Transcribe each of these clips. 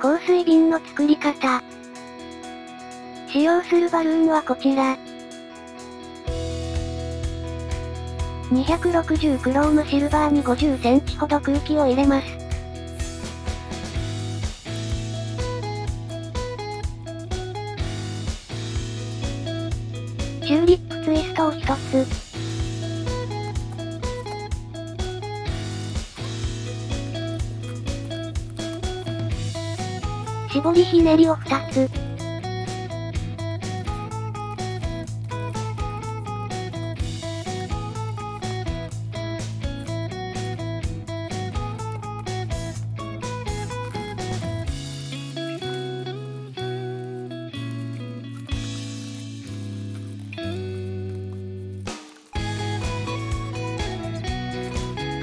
香水瓶の作り方。使用するバルーンはこちら。260クロームシルバーに50センチほど空気を入れます。チューリップツイストを1つ。絞りひねりを2つ。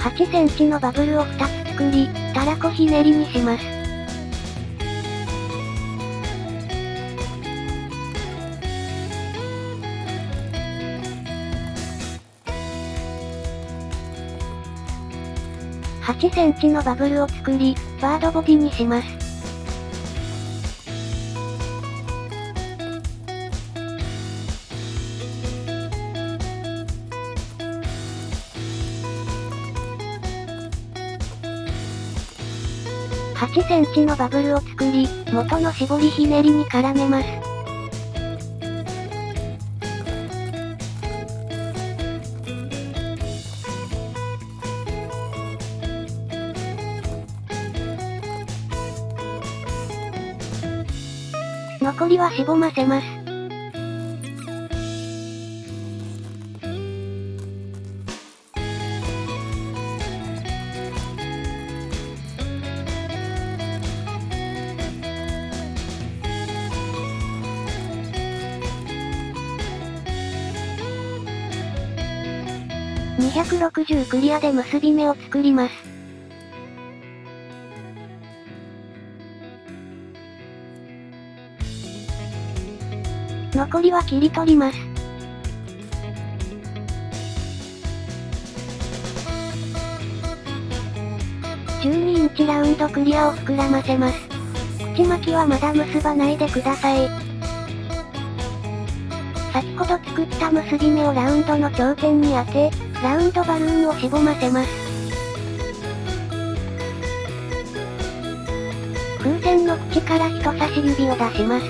8センチのバブルを2つ作り、たらこひねりにします。8センチのバブルを作り、バードボディにします。8センチのバブルを作り、元の絞りひねりに絡めます。残りはしぼませます。260クリアで結び目を作ります。残りは切り取ります。12インチラウンドクリアを膨らませます。口巻きはまだ結ばないでください。先ほど作った結び目をラウンドの頂点に当て、ラウンドバルーンをしぼませます。風船の口から人差し指を出します。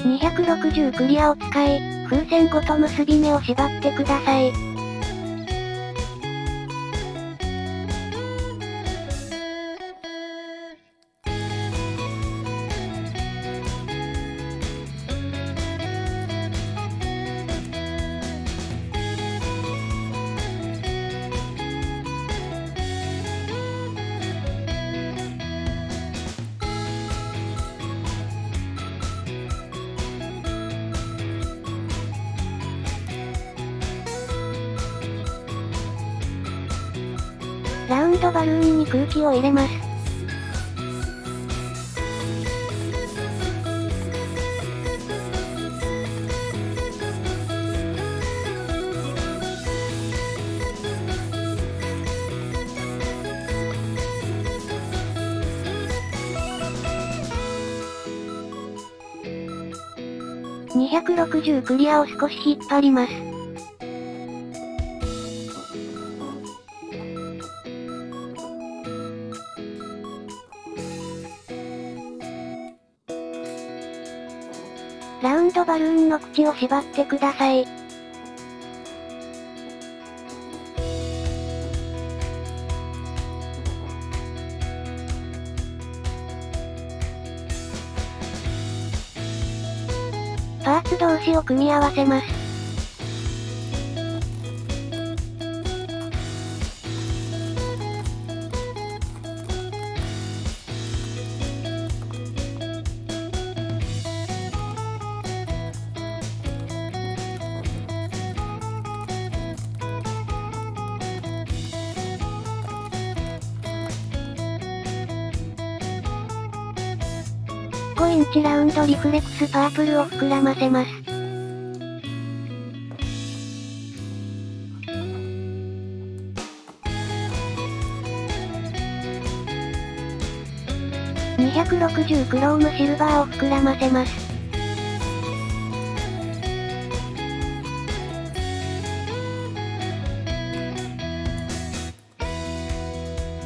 260クリアを使い、風船ごと結び目を縛ってください。ラウンドバルーンに空気を入れます。260クリアを少し引っ張ります。ラウンドバルーンの口を縛ってください。パーツ同士を組み合わせます。15インチラウンドリフレックスパープルを膨らませます。260クロームシルバーを膨らませます。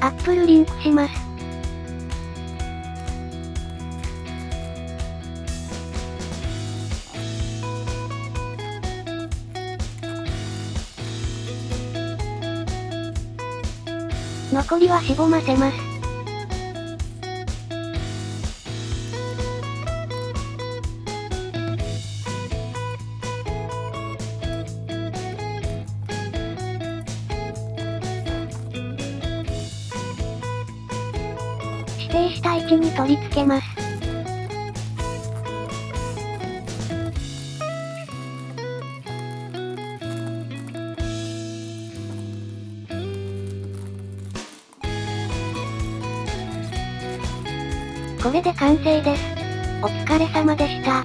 アップルリンクします。残りはしぼませます。指定した位置に取り付けます。これで完成です。お疲れ様でした。